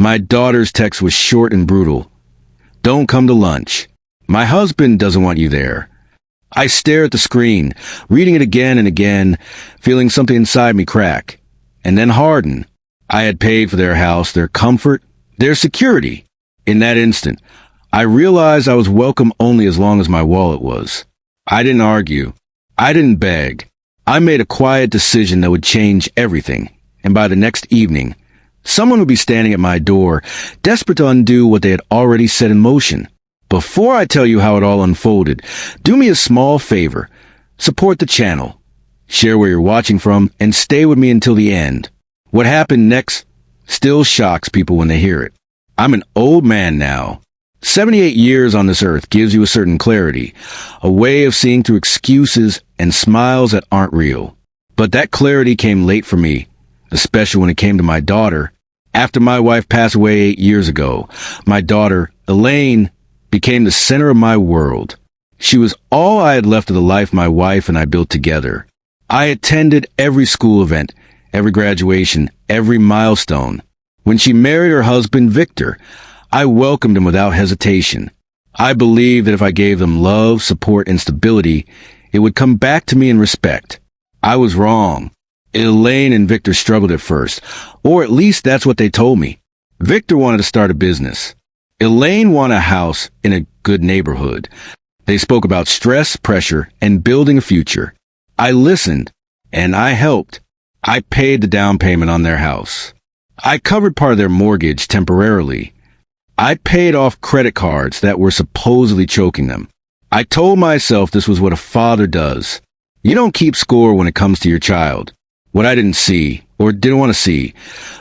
My daughter's text was short and brutal. Don't come to lunch. My husband doesn't want you there. I stare at the screen, reading it again and again, feeling something inside me crack, and then harden. I had paid for their house, their comfort, their security. In that instant, I realized I was welcome only as long as my wallet was. I didn't argue. I didn't beg. I made a quiet decision that would change everything, and by the next evening, someone would be standing at my door, desperate to undo what they had already set in motion. Before I tell you how it all unfolded, do me a small favor. Support the channel. Share where you're watching from, and stay with me until the end. What happened next still shocks people when they hear it. I'm an old man now. 78 years on this earth gives you a certain clarity, a way of seeing through excuses and smiles that aren't real. But that clarity came late for me, especially when it came to my daughter. After my wife passed away 8 years ago, my daughter, Elaine, became the center of my world. She was all I had left of the life my wife and I built together. I attended every school event, every graduation, every milestone. When she married her husband, Victor, I welcomed him without hesitation. I believed that if I gave them love, support, and stability, it would come back to me in respect. I was wrong. Elaine and Victor struggled at first, or at least that's what they told me. Victor wanted to start a business. Elaine wanted a house in a good neighborhood. They spoke about stress, pressure, and building a future. I listened, and I helped. I paid the down payment on their house. I covered part of their mortgage temporarily. I paid off credit cards that were supposedly choking them. I told myself this was what a father does. You don't keep score when it comes to your child. What I didn't see, or didn't want to see,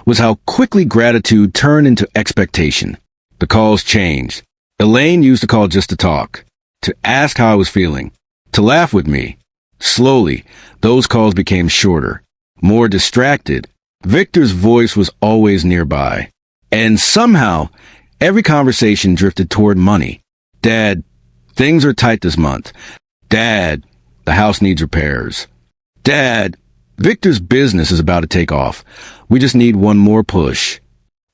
was how quickly gratitude turned into expectation. The calls changed. Elaine used to call just to talk, to ask how I was feeling, to laugh with me. Slowly, those calls became shorter, more distracted. Victor's voice was always nearby. And somehow, every conversation drifted toward money. Dad, things are tight this month. Dad, the house needs repairs. Dad, Victor's business is about to take off. We just need one more push.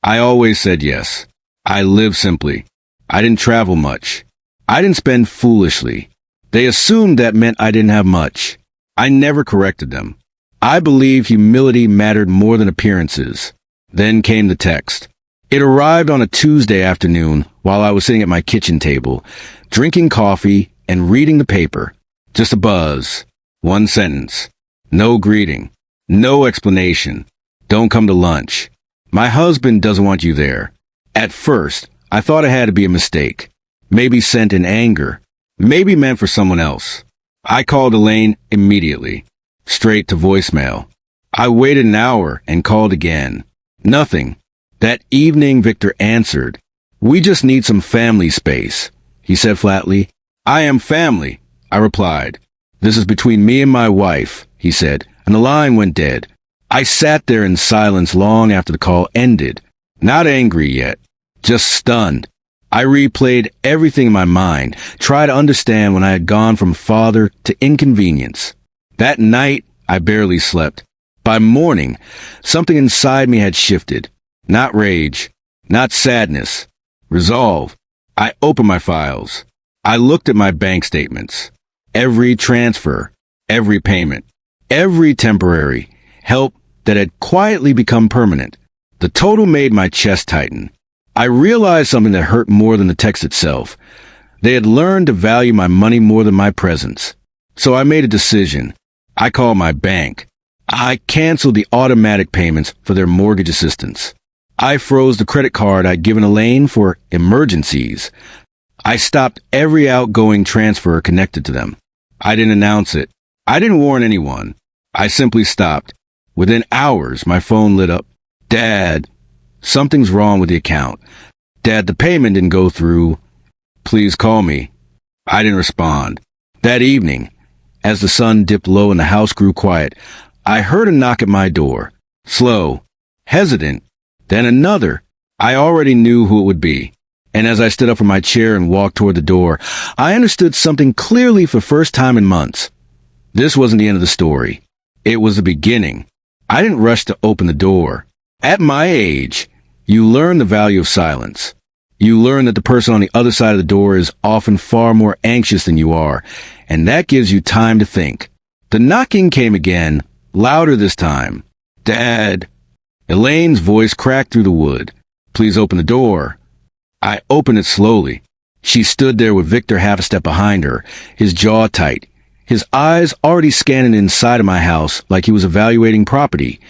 I always said yes. I lived simply. I didn't travel much. I didn't spend foolishly. They assumed that meant I didn't have much. I never corrected them. I believe humility mattered more than appearances. Then came the text. It arrived on a Tuesday afternoon while I was sitting at my kitchen table, drinking coffee and reading the paper. Just a buzz. One sentence. No greeting. No explanation. Don't come to lunch. My husband doesn't want you there. At first, I thought it had to be a mistake. Maybe sent in anger. Maybe meant for someone else. I called Elaine immediately. Straight to voicemail. I waited an hour and called again. Nothing. That evening, Victor answered. We just need some family space, he said flatly. I am family, I replied. This is between me and my wife, he said, and the line went dead. I sat there in silence long after the call ended. Not angry yet, just stunned. I replayed everything in my mind, tried to understand when I had gone from father to inconvenience. That night, I barely slept. By morning, something inside me had shifted. Not rage, not sadness. Resolve. I opened my files. I looked at my bank statements. Every transfer, every payment, every temporary help that had quietly become permanent. The total made my chest tighten. I realized something that hurt more than the text itself. They had learned to value my money more than my presence. So I made a decision. I called my bank. I canceled the automatic payments for their mortgage assistance. I froze the credit card I'd given Elaine for emergencies. I stopped every outgoing transfer connected to them. I didn't announce it. I didn't warn anyone. I simply stopped. Within hours, my phone lit up. Dad, something's wrong with the account. Dad, the payment didn't go through. Please call me. I didn't respond. That evening, as the sun dipped low and the house grew quiet, I heard a knock at my door. Slow, hesitant, then another. I already knew who it would be. And as I stood up from my chair and walked toward the door, I understood something clearly for the first time in months. This wasn't the end of the story. It was the beginning. I didn't rush to open the door. At my age, You learn the value of silence. You learn that the person on the other side of the door is often far more anxious than you are, and that gives you time to think. The knocking came again, louder this time. Dad. Elaine's voice cracked through the wood. Please open the door. I opened it slowly. She stood there with Victor half a step behind her, his jaw tight, his eyes already scanning inside of my house like he was evaluating property,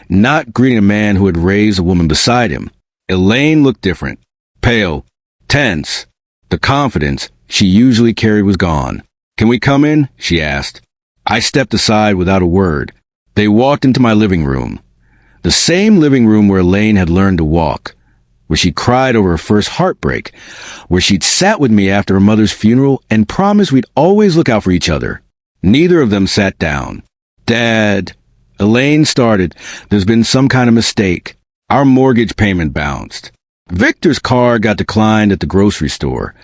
not greeting a man who had raised a woman beside him. Elaine looked different, pale, tense. The confidence she usually carried was gone. Can we come in? She asked. I stepped aside without a word. They walked into my living room. The same living room where Elaine had learned to walk, where she cried over her first heartbreak, where she'd sat with me after her mother's funeral and promised we'd always look out for each other. Neither of them sat down. Dad, Elaine started, there's been some kind of mistake. Our mortgage payment bounced. Victor's car got declined at the grocery store.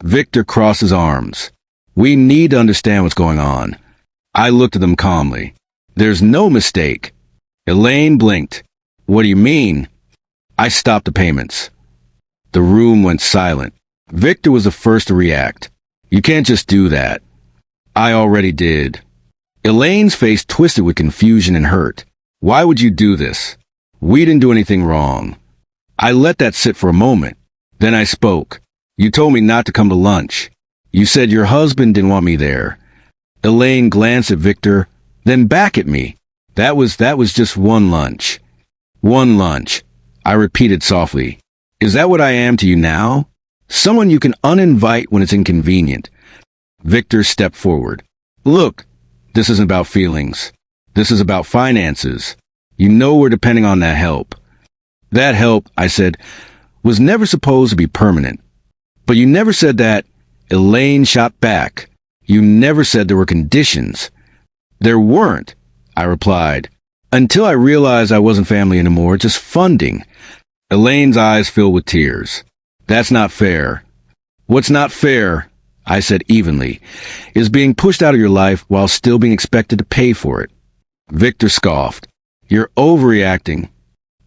Victor crossed his arms. We need to understand what's going on. I looked at them calmly. There's no mistake. Elaine blinked. What do you mean? I stopped the payments. The room went silent. Victor was the first to react. You can't just do that. I already did. Elaine's face twisted with confusion and hurt. Why would you do this? We didn't do anything wrong. I let that sit for a moment. Then I spoke. You told me not to come to lunch. You said your husband didn't want me there. Elaine glanced at Victor, then back at me. That was just one lunch. One lunch. I repeated softly. Is that what I am to you now? Someone you can uninvite when it's inconvenient. Victor stepped forward. Look, this isn't about feelings. This is about finances. You know we're depending on that help. That help, I said, was never supposed to be permanent. But you never said that. Elaine shot back. You never said there were conditions. There weren't, I replied. Until I realized I wasn't family anymore, just funding. Elaine's eyes filled with tears. That's not fair. What's not fair, I said evenly, is being pushed out of your life while still being expected to pay for it. Victor scoffed. You're overreacting.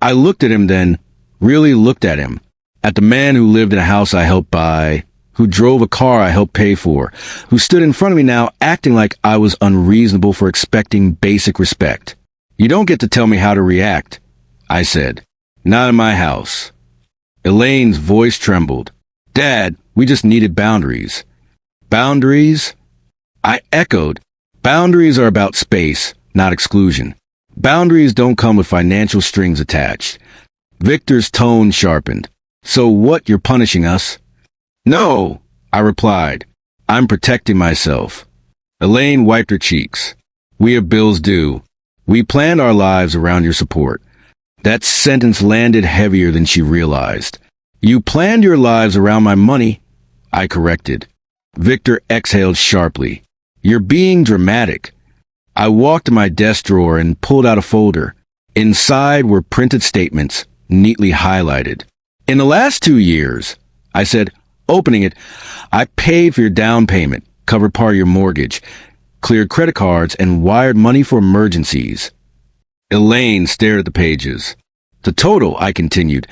I looked at him then, really looked at him, at the man who lived in a house I helped buy, who drove a car I helped pay for, who stood in front of me now acting like I was unreasonable for expecting basic respect. You don't get to tell me how to react, I said. Not in my house. Elaine's voice trembled. Dad, we just needed boundaries. Boundaries? I echoed. Boundaries are about space, not exclusion. Boundaries don't come with financial strings attached. Victor's tone sharpened. So what, you're punishing us? No, I replied. I'm protecting myself. Elaine wiped her cheeks. We have bills due. We planned our lives around your support. That sentence landed heavier than she realized. You planned your lives around my money, I corrected. Victor exhaled sharply. You're being dramatic. I walked to my desk drawer and pulled out a folder. Inside were printed statements, neatly highlighted. In the last 2 years, I said, opening it, I paid for your down payment, covered part of your mortgage, cleared credit cards, and wired money for emergencies. Elaine stared at the pages. The total, I continued,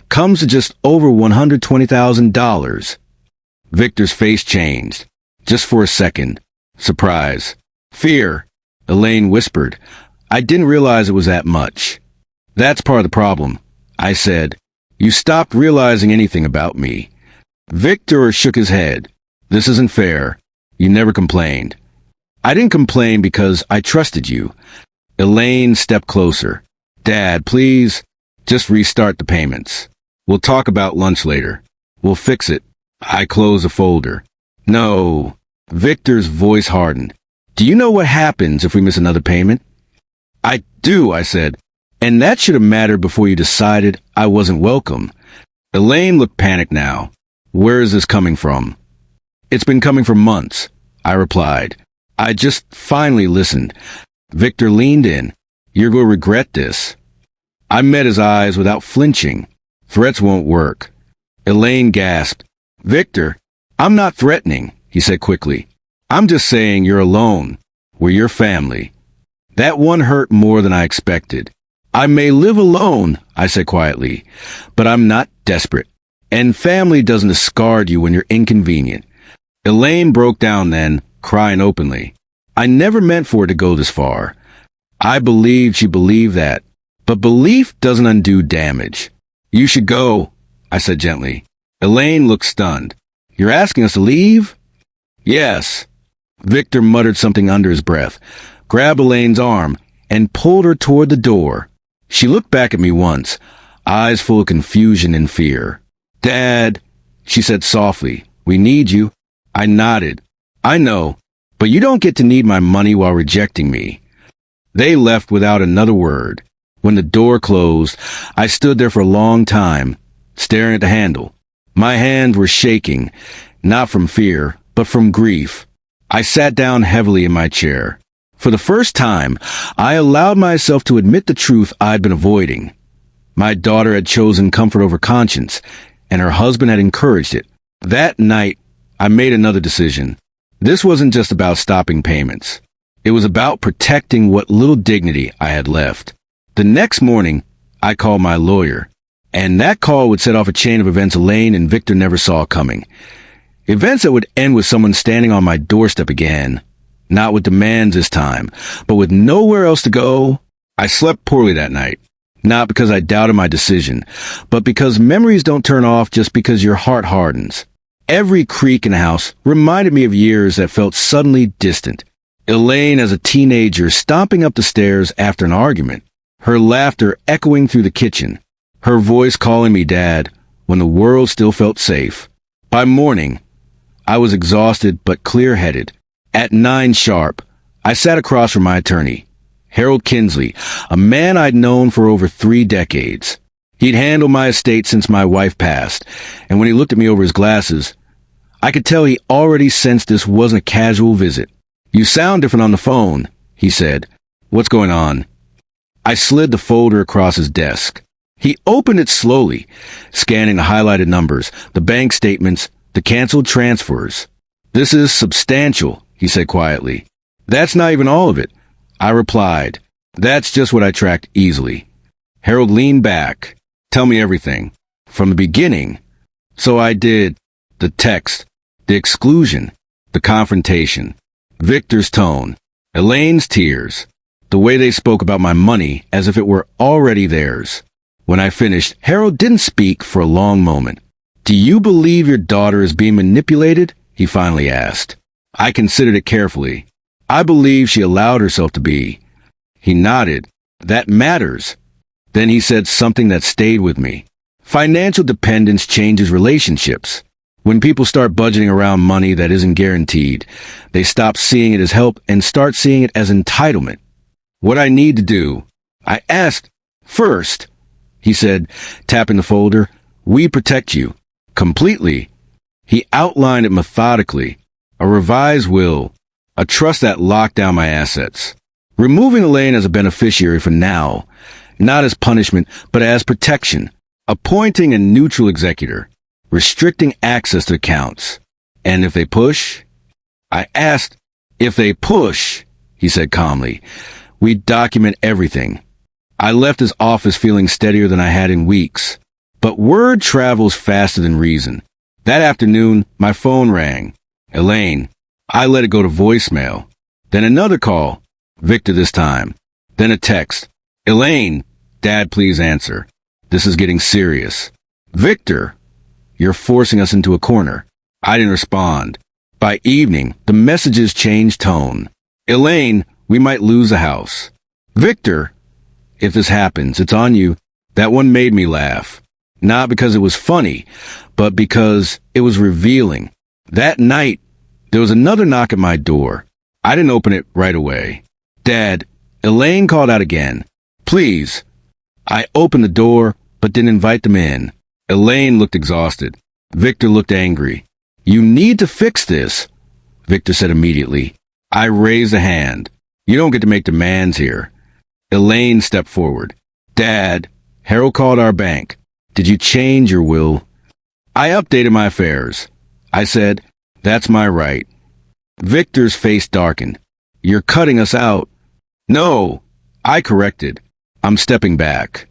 comes to just over $120,000. Victor's face changed. Just for a second. Surprise. Fear. Elaine whispered. I didn't realize it was that much. That's part of the problem, I said. You stopped realizing anything about me. Victor shook his head. This isn't fair. You never complained. I didn't complain because I trusted you. Elaine stepped closer. Dad, please, just restart the payments. We'll talk about lunch later. We'll fix it. I closed the folder. No. Victor's voice hardened. Do you know what happens if we miss another payment? I do, I said. And that should have mattered before you decided I wasn't welcome. Elaine looked panicked now. Where is this coming from? It's been coming for months, I replied. I just finally listened. Victor leaned in. You're going to regret this. I met his eyes without flinching. Threats won't work. Elaine gasped. Victor, I'm not threatening, he said quickly. I'm just saying you're alone. We're your family. That one hurt more than I expected. I may live alone, I I said quietly, but I'm not desperate. And family doesn't discard you when you're inconvenient. Elaine broke down then, crying openly. I never meant for it to go this far. I believed she believed that. But belief doesn't undo damage. You should go, I said gently. Elaine looked stunned. You're asking us to leave? Yes. Victor muttered something under his breath, grabbed Elaine's arm, and pulled her toward the door. She looked back at me once, eyes full of confusion and fear. Dad, she said softly, we need you. I nodded. I know, but you don't get to need my money while rejecting me. They left without another word. When the door closed, I stood there for a long time, staring at the handle. My hands were shaking, not from fear, but from grief. I sat down heavily in my chair. For the first time, I allowed myself to admit the truth I'd been avoiding. My daughter had chosen comfort over conscience, and her husband had encouraged it. That night, I made another decision. This wasn't just about stopping payments. It was about protecting what little dignity I had left. The next morning, I called my lawyer, and that call would set off a chain of events Elaine and Victor never saw coming. Events that would end with someone standing on my doorstep again. Not with demands this time, but with nowhere else to go. I slept poorly that night. Not because I doubted my decision, but because memories don't turn off just because your heart hardens. Every creak in the house reminded me of years that felt suddenly distant. Elaine as a teenager stomping up the stairs after an argument. Her laughter echoing through the kitchen. Her voice calling me Dad when the world still felt safe. By morning, I was exhausted but clear-headed. At 9 sharp, I sat across from my attorney, Harold Kinsley, a man I'd known for over 3 decades. He'd handled my estate since my wife passed, and when he looked at me over his glasses, I could tell he already sensed this wasn't a casual visit. You sound different on the phone, he said. What's going on? I slid the folder across his desk. He opened it slowly, scanning the highlighted numbers, the bank statements, the canceled transfers. This is substantial, he said quietly. That's not even all of it. I replied. That's just what I tracked easily. Harold leaned back. Tell me everything. From the beginning. So I did. The text. The exclusion. The confrontation. Victor's tone. Elaine's tears. The way they spoke about my money as if it were already theirs. When I finished, Harold didn't speak for a long moment. Do you believe your daughter is being manipulated? He finally asked. I considered it carefully. I believe she allowed herself to be. He nodded. That matters. Then he said something that stayed with me. Financial dependence changes relationships. When people start budgeting around money that isn't guaranteed, they stop seeing it as help and start seeing it as entitlement. What I need to do, I asked. First, he said, tapping the folder, we protect you. Completely. He outlined it methodically. A revised will. A trust that locked down my assets. Removing Elaine as a beneficiary for now. Not as punishment, but as protection. Appointing a neutral executor. Restricting access to accounts. And if they push? I asked. If they push, he said calmly, we document everything. I left his office feeling steadier than I had in weeks. But word travels faster than reason. That afternoon, my phone rang. Elaine. I let it go to voicemail. Then another call. Victor this time. Then a text. Elaine. Dad, please answer. This is getting serious. Victor. You're forcing us into a corner. I didn't respond. By evening, the messages changed tone. Elaine, we might lose the house. Victor. If this happens, it's on you. That one made me laugh. Not because it was funny, but because it was revealing. That night, there was another knock at my door. I didn't open it right away. Dad, Elaine called out again. Please. I opened the door, but didn't invite them in. Elaine looked exhausted. Victor looked angry. You need to fix this, Victor said immediately. I raised a hand. You don't get to make demands here. Elaine stepped forward. Dad, Harold called our bank. Did you change your will? I updated my affairs. I said, that's my right. Victor's face darkened. You're cutting us out. No, I corrected. I'm stepping back.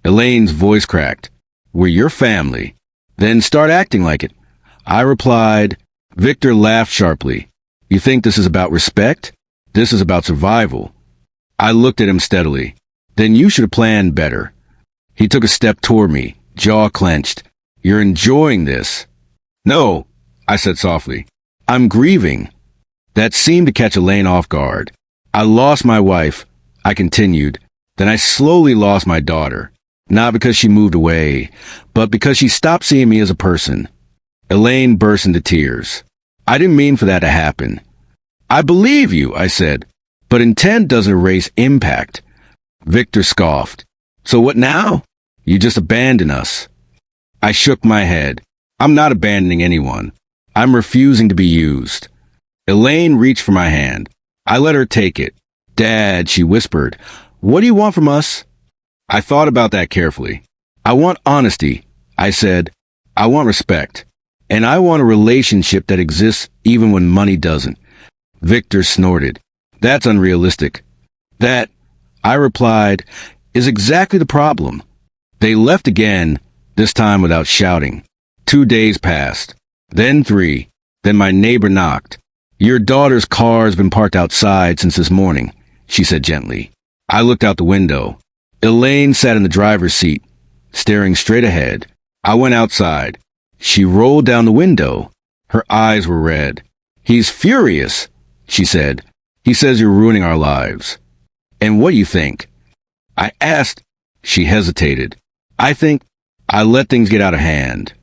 Elaine's voice cracked. We're your family. Then start acting like it. I replied. Victor laughed sharply. You think this is about respect? This is about survival. I looked at him steadily. Then you should have planned better. He took a step toward me, jaw clenched. You're enjoying this. No, I said softly. I'm grieving. That seemed to catch Elaine off guard. I lost my wife, I continued. Then I slowly lost my daughter. Not because she moved away, but because she stopped seeing me as a person. Elaine burst into tears. I didn't mean for that to happen. I believe you, I said, but intent doesn't erase impact. Victor scoffed. So what now? You just abandon us. I shook my head. I'm not abandoning anyone. I'm refusing to be used. Elaine reached for my hand. I let her take it. Dad, she whispered, what do you want from us? I thought about that carefully. I want honesty, I said. I want respect. And I want a relationship that exists even when money doesn't. Victor snorted. That's unrealistic. That, I replied, is exactly the problem. They left again, this time without shouting. 2 days passed. Then 3. Then my neighbor knocked. Your daughter's car's been parked outside since this morning, she said gently. I looked out the window. Elaine sat in the driver's seat, staring straight ahead. I went outside. She rolled down the window. Her eyes were red. He's furious, she said. He says you're ruining our lives. And what do you think? I asked. She hesitated. I think I let things get out of hand.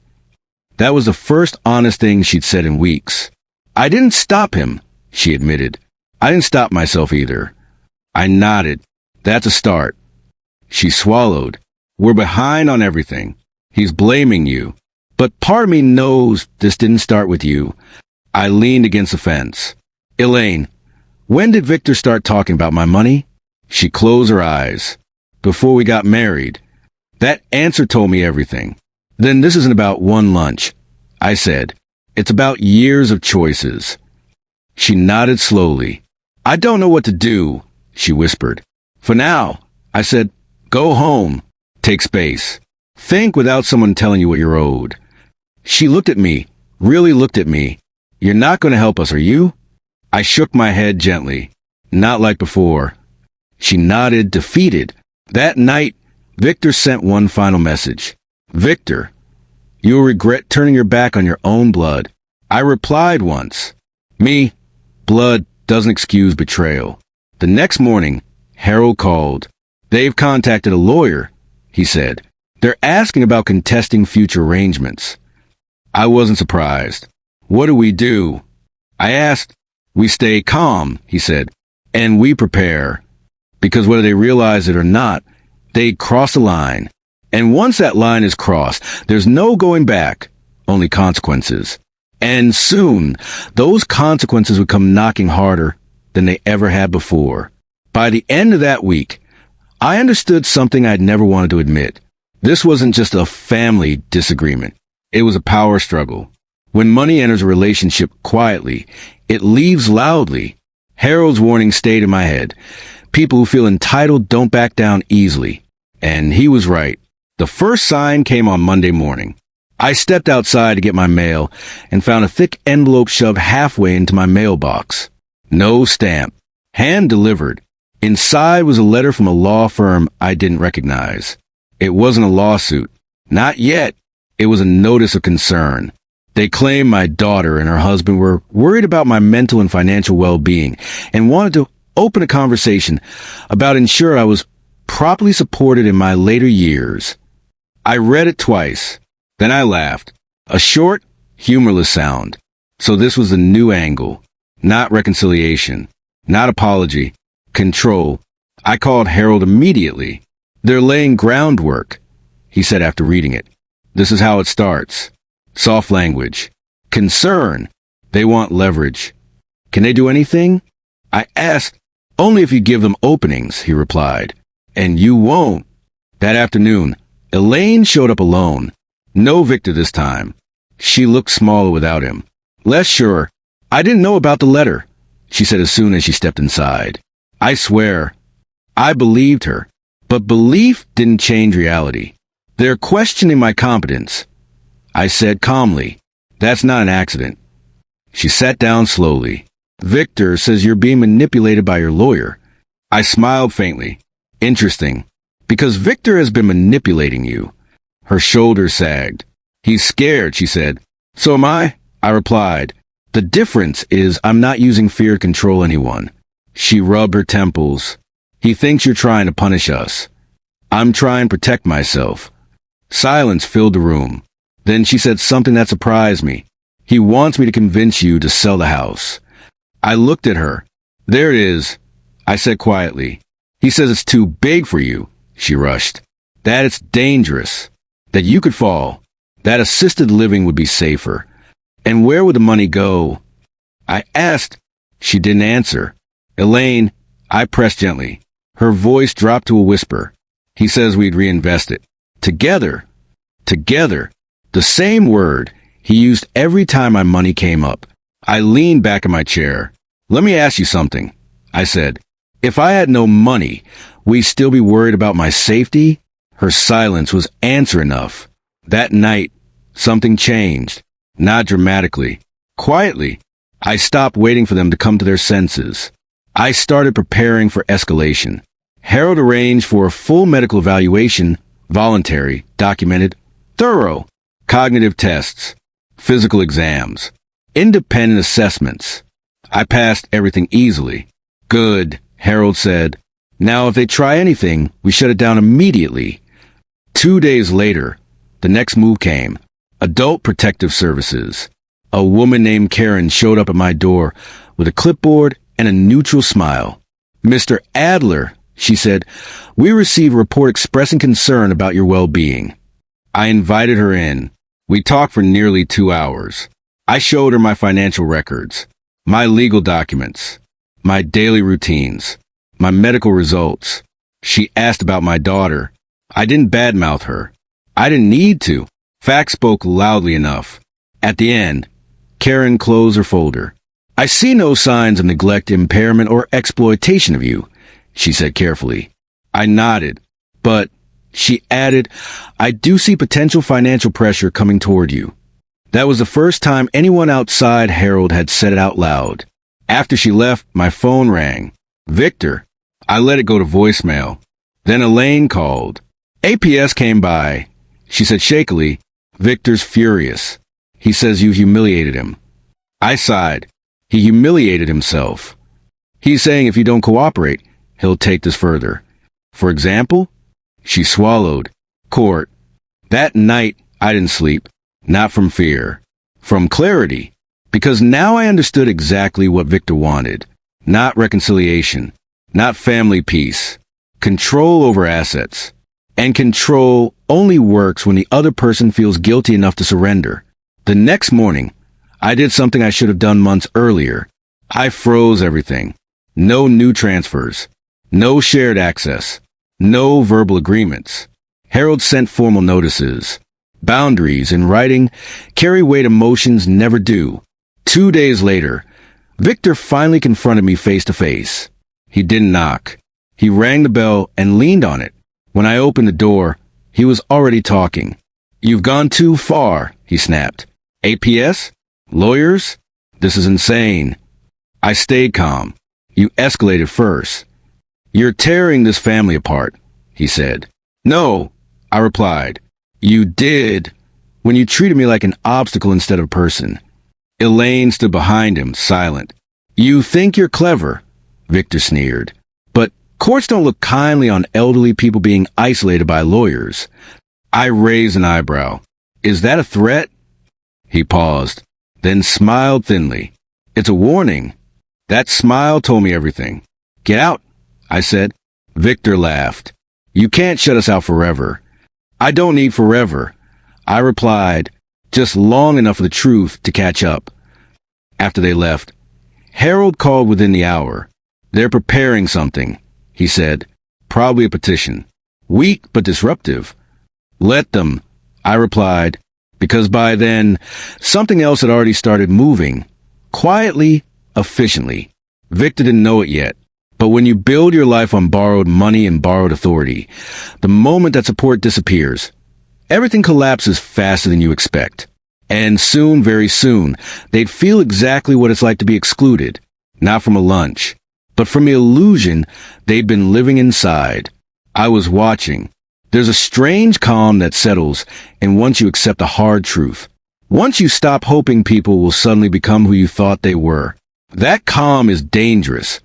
That was the first honest thing she'd said in weeks. I didn't stop him, she admitted. I didn't stop myself either. I nodded. That's a start. She swallowed. We're behind on everything. He's blaming you. But part of me knows this didn't start with you. I leaned against the fence. Elaine, when did Victor start talking about my money? She closed her eyes. Before we got married. That answer told me everything. Then this isn't about one lunch, I said. It's about years of choices. She nodded slowly. I don't know what to do, she whispered. For now, I said, go home. Take space. Think without someone telling you what you're owed. She looked at me, really looked at me. You're not going to help us, are you? I shook my head gently. Not like before. She nodded, defeated. That night, Victor sent one final message. Victor, you'll regret turning your back on your own blood. I replied once. Me, blood doesn't excuse betrayal. The next morning, Harold called. They've contacted a lawyer, he said. They're asking about contesting future arrangements. I wasn't surprised. What do we do? I asked. We stay calm, he said, and we prepare. Because whether they realize it or not, they cross the line. And once that line is crossed, there's no going back, only consequences. And soon, those consequences would come knocking harder than they ever had before. By the end of that week, I understood something I'd never wanted to admit. This wasn't just a family disagreement. It was a power struggle. When money enters a relationship quietly, it leaves loudly. Harold's warning stayed in my head. People who feel entitled don't back down easily. And he was right. The first sign came on Monday morning. I stepped outside to get my mail and found a thick envelope shoved halfway into my mailbox. No stamp. Hand-delivered. Inside was a letter from a law firm I didn't recognize. It wasn't a lawsuit. Not yet. It was a notice of concern. They claimed my daughter and her husband were worried about my mental and financial well-being and wanted to open a conversation about ensuring I was properly supported in my later years. I read it twice. Then I laughed. A short, humorless sound. So this was a new angle. Not reconciliation. Not apology. Control. I called Harold immediately. They're laying groundwork, he said after reading it. This is how it starts. Soft language. Concern. They want leverage. Can they do anything? I asked. Only if you give them openings, he replied. And you won't. That afternoon, Elaine showed up alone. No Victor this time. She looked smaller without him. Less sure. I didn't know about the letter, she said as soon as she stepped inside. I swear, I believed her. But belief didn't change reality. They're questioning my competence. I said calmly, "That's not an accident." She sat down slowly. "Victor says you're being manipulated by your lawyer." I smiled faintly. "Interesting. Because Victor has been manipulating you." Her shoulders sagged. "He's scared," she said. "So am I," I replied. "The difference is I'm not using fear to control anyone." She rubbed her temples. "He thinks you're trying to punish us." "I'm trying to protect myself." Silence filled the room. Then she said something that surprised me. "He wants me to convince you to sell the house." I looked at her. "There it is," I said quietly. "He says it's too big for you," she rushed. "That it's dangerous. That you could fall. That assisted living would be safer. And where would the money go?" I asked. She didn't answer. "Elaine," I pressed gently. Her voice dropped to a whisper. "He says we'd reinvest it. Together." Together. The same word he used every time my money came up. I leaned back in my chair. "Let me ask you something," I said. "If I had no money, would you still be worried about my safety?" Her silence was answer enough. That night, something changed. Not dramatically. Quietly. I stopped waiting for them to come to their senses. I started preparing for escalation. Harold arranged for a full medical evaluation, voluntary, documented, thorough, cognitive tests, physical exams, independent assessments. I passed everything easily. "Good," Harold said. "Now if they try anything, we shut it down immediately." 2 days later, the next move came. Adult Protective Services. A woman named Karen showed up at my door with a clipboard and a neutral smile. "Mr. Adler," she said, "we received a report expressing concern about your well-being." I invited her in. We talked for nearly 2 hours. I showed her my financial records, my legal documents, my daily routines, my medical results. She asked about my daughter. I didn't badmouth her. I didn't need to. Facts spoke loudly enough. At the end, Karen closed her folder. "I see no signs of neglect, impairment, or exploitation of you," she said carefully. I nodded. "But," she added, "I do see potential financial pressure coming toward you." That was the first time anyone outside Harold had said it out loud. After she left, my phone rang. "Victor." I let it go to voicemail. Then Elaine called. "APS came by," she said shakily. "Victor's furious. He says you humiliated him." I sighed. "He humiliated himself. He's saying if you don't cooperate, he'll take this further." "For example?" She swallowed. "Court." That night, I didn't sleep. Not from fear. From clarity. Because now I understood exactly what Victor wanted. Not reconciliation. Not family peace. Control over assets. And control only works when the other person feels guilty enough to surrender. The next morning, I did something I should have done months earlier. I froze everything. No new transfers. No shared access. No verbal agreements. Harold sent formal notices. Boundaries in writing carry weight emotions never do. 2 days later, Victor finally confronted me face to face. He didn't knock. He rang the bell and leaned on it. When I opened the door, he was already talking. "You've gone too far," he snapped. "APS? Lawyers? This is insane." I stayed calm. "You escalated first." "You're tearing this family apart," he said. "No," I replied. "You did, when you treated me like an obstacle instead of a person." Elaine stood behind him, silent. "You think you're clever," Victor sneered. "But courts don't look kindly on elderly people being isolated by lawyers." I raised an eyebrow. "Is that a threat?" He paused, then smiled thinly. "It's a warning." That smile told me everything. "Get out," I said. Victor laughed. "You can't shut us out forever." "I don't need forever," I replied, "just long enough for the truth to catch up." After they left, Harold called within the hour. "They're preparing something," he said. "Probably a petition. Weak but disruptive." "Let them," I replied, because by then, something else had already started moving. Quietly, efficiently. Victor didn't know it yet, But when you build your life on borrowed money and borrowed authority, the moment that support disappears, everything collapses faster than you expect. And soon, very soon, they'd feel exactly what it's like to be excluded, not from a lunch, but from the illusion they'd been living inside. I was watching. There's a strange calm that settles, and once you accept the hard truth, once you stop hoping people will suddenly become who you thought they were, that calm is dangerous.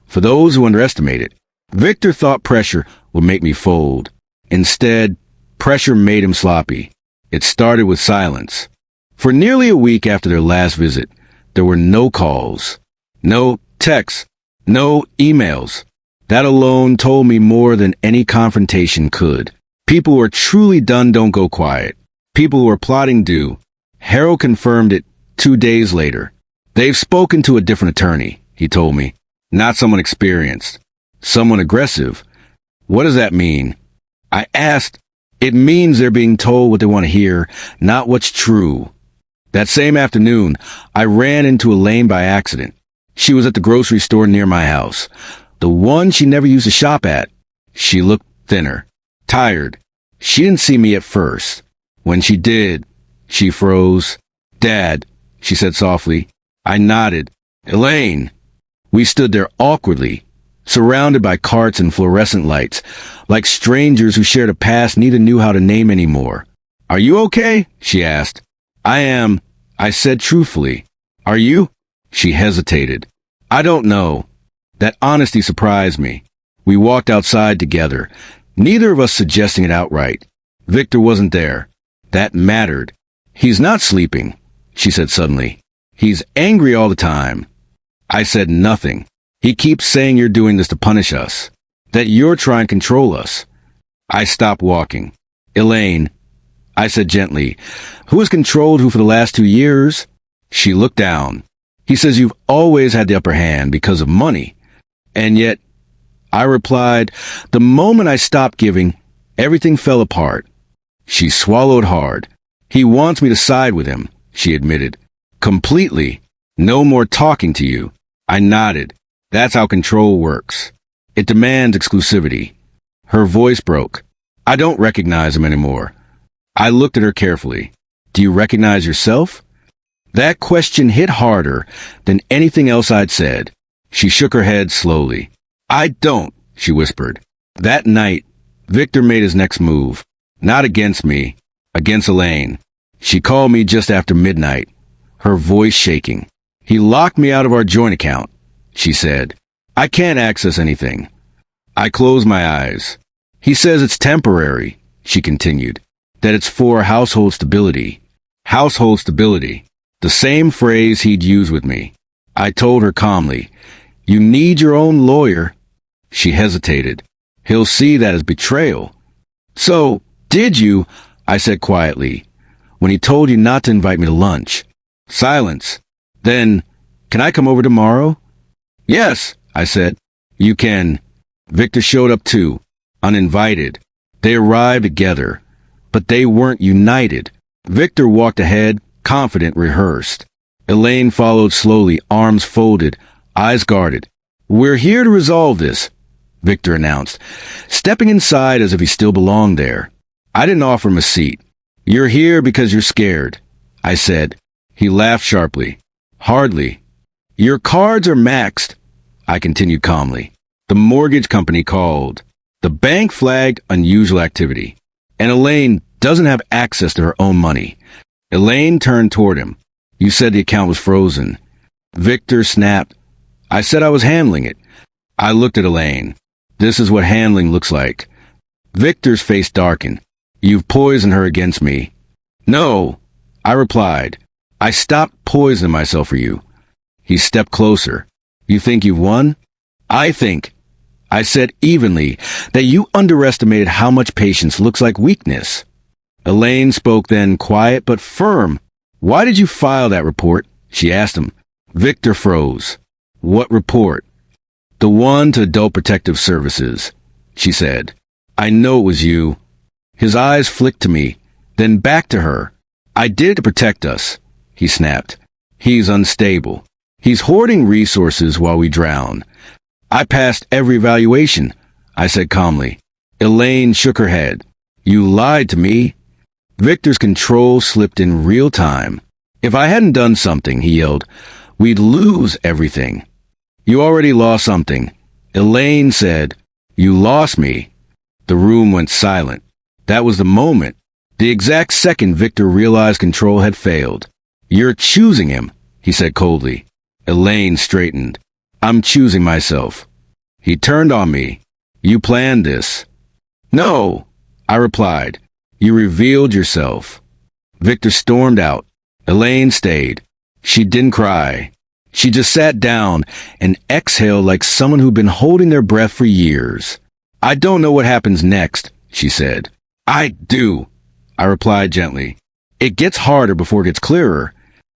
For those who underestimate it, Victor thought pressure would make me fold. Instead, pressure made him sloppy. It started with silence. For nearly a week after their last visit, there were no calls, no texts, no emails. That alone told me more than any confrontation could. People who are truly done don't go quiet. People who are plotting do. Harold confirmed it 2 days later. They've spoken to a different attorney, he told me. Not someone experienced. Someone aggressive. What does that mean? I asked. It means they're being told what they want to hear, not what's true. That same afternoon, I ran into Elaine by accident. She was at the grocery store near my house, the one she never used to shop at. She looked thinner, tired. She didn't see me at first. When she did, she froze. "Dad," she said softly. I nodded. "Elaine." We stood there awkwardly, surrounded by carts and fluorescent lights, like strangers who shared a past neither knew how to name anymore. "Are you okay?" she asked. "I am," I said truthfully. "Are you?" She hesitated. "I don't know." That honesty surprised me. We walked outside together, neither of us suggesting it outright. Victor wasn't there. That mattered. "He's not sleeping," she said suddenly. "He's angry all the time." I said nothing. "He keeps saying you're doing this to punish us, that you're trying to control us." I stopped walking. "Elaine," I said gently, "who has controlled who for the last 2 years?" She looked down. "He says you've always had the upper hand because of money." And yet, I replied, "The moment I stopped giving, everything fell apart." She swallowed hard. "He wants me to side with him," she admitted. "Completely. No more talking to you." I nodded. "That's how control works. It demands exclusivity." Her voice broke. "I don't recognize him anymore." I looked at her carefully. "Do you recognize yourself?" That question hit harder than anything else I'd said. She shook her head slowly. "I don't," she whispered. That night, Victor made his next move. Not against me, against Elaine. She called me just after midnight, her voice shaking. "He locked me out of our joint account," she said. "I can't access anything." I closed my eyes. "He says it's temporary," she continued, "that it's for household stability." Household stability. The same phrase he'd used with me. I told her calmly, "You need your own lawyer." She hesitated. "He'll see that as betrayal." "So, did you," I said quietly, "when he told you not to invite me to lunch?" Silence. Then, "Can I come over tomorrow?" "Yes," I said. "You can." Victor showed up too, uninvited. They arrived together, but they weren't united. Victor walked ahead, confident, rehearsed. Elaine followed slowly, arms folded, eyes guarded. "We're here to resolve this," Victor announced, stepping inside as if he still belonged there. I didn't offer him a seat. "You're here because you're scared," I said. He laughed sharply. "Hardly." "Your cards are maxed," I continued calmly. The mortgage company called. The bank flagged unusual activity. And Elaine doesn't have access to her own money. Elaine turned toward him. "You said the account was frozen." Victor snapped. "I said I was handling it." I looked at Elaine. "This is what handling looks like." Victor's face darkened. "You've poisoned her against me." "No," I replied. "I stopped poisoning myself for you." He stepped closer. "You think you've won?" "I think," I said evenly, "that you underestimated how much patience looks like weakness." Elaine spoke then, quiet but firm. "Why did you file that report?" she asked him. Victor froze. "What report?" "The one to Adult Protective Services," she said. "I know it was you." His eyes flicked to me, then back to her. "I did it to protect us," he snapped. "He's unstable. He's hoarding resources while we drown. I passed every evaluation, I said calmly. Elaine shook her head. You lied to me. Victor's control slipped in real time. If I hadn't done something, he yelled, we'd lose everything. You already lost something. Elaine said, you lost me. The room went silent. That was the moment. The exact second Victor realized control had failed. You're choosing him, he said coldly. Elaine straightened. I'm choosing myself. He turned on me. You planned this. No, I replied. You revealed yourself. Victor stormed out. Elaine stayed. She didn't cry. She just sat down and exhaled like someone who'd been holding their breath for years. I don't know what happens next, she said. I do, I replied gently. It gets harder before it gets clearer.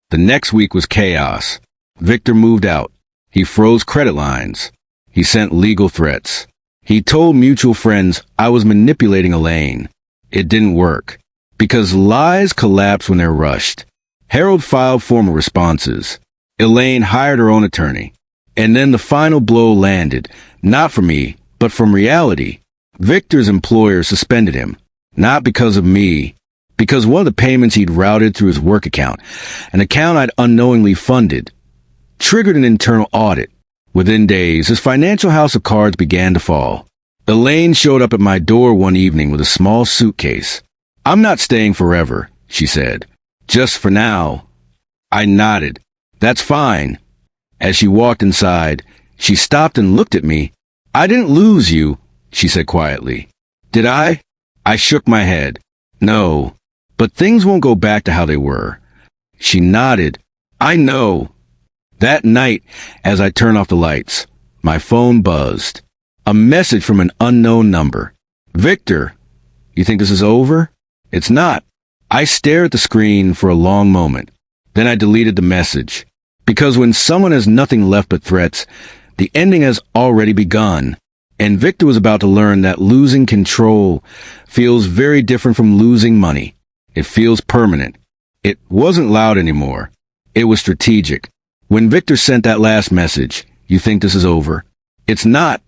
The next week was chaos. Victor moved out. He froze credit lines. He sent legal threats. He told mutual friends I was manipulating Elaine. It didn't work. Because lies collapse when they're rushed. Harold filed formal responses. Elaine hired her own attorney. And then the final blow landed, not from me, but from reality. Victor's employer suspended him. Not because of me. Because one of the payments he'd routed through his work account, an account I'd unknowingly funded, triggered an internal audit. Within days, his financial house of cards began to fall. Elaine showed up at my door one evening with a small suitcase. I'm not staying forever, she said. Just for now. I nodded. That's fine. As she walked inside, she stopped and looked at me. I didn't lose you, she said quietly. Did I? I shook my head. No, but things won't go back to how they were. She nodded. I know. That night, as I turned off the lights, my phone buzzed. A message from an unknown number. Victor, you think this is over? It's not. I stared at the screen for a long moment. Then I deleted the message. Because when someone has nothing left but threats, the ending has already begun. And Victor was about to learn that losing control feels very different from losing money. It feels permanent. It wasn't loud anymore. It was strategic. When Victor sent that last message, you think this is over? It's not.